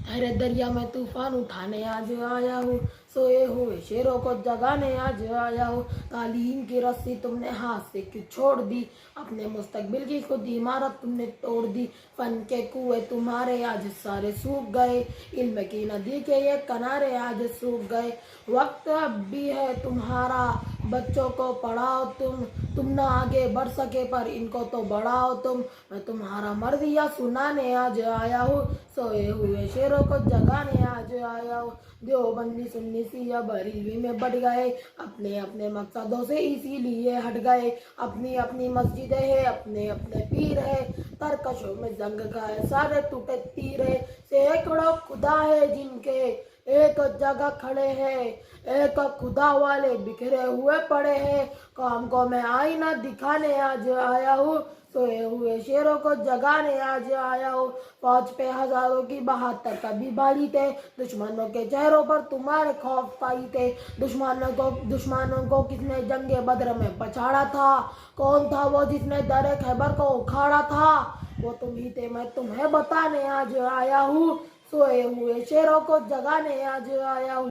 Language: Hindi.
अरे दरिया में तूफान उठाने आज आया हूँ, सोए हुए शेरों को जगाने आज आया हूँ। तालीम की रस्सी तुमने हाथ से क्यों छोड़ दी, अपने मुस्तकबिल की खुद इमारत तुमने तोड़ दी। फन के कुएं तुम्हारे आज सारे सूख गए, इल्म की नदी के ये किनारे आज सूख गए। वक्त अब भी है तुम्हारा, बच्चों को पढ़ाओ तुम ना आगे बढ़ सके पर इनको तो बढ़ाओ तुम। मैं तुम्हारा मर्दिया सुनाने आज आया हूँ, सोए हुए शेरों को जगाने आज आया हूँ। देवबंदी सुन्नी सिया बरेलवी में बढ़ गए, अपने अपने मकसदों से इसीलिए हट गए। अपनी अपनी मस्जिदें हैं, अपने अपने पीर है, तरकशों में जंग का है सारे टूटे तीर है। सैकड़ों खुदा है जिनके एक जगह खड़े हैं, एक खुदा वाले बिखरे हुए पड़े हैं। काम को मैं आईना दिखाने आज आया हूँ, सोए हुए शेरों को जगाने आज आया हूँ। फौज पे हजारों की 72 कभी भारी थे, दुश्मनों के चेहरों पर तुम्हारे खौफ पाई थे। दुश्मनों को किसने जंगे बद्र में पछाड़ा था, कौन था वो जिसने दरे खैबर को उखाड़ा था। वो तुम ही थे, मैं तुम्हें बताने आज आया हूँ, सोए हुए शेरों को जगाने आज आया हूँ।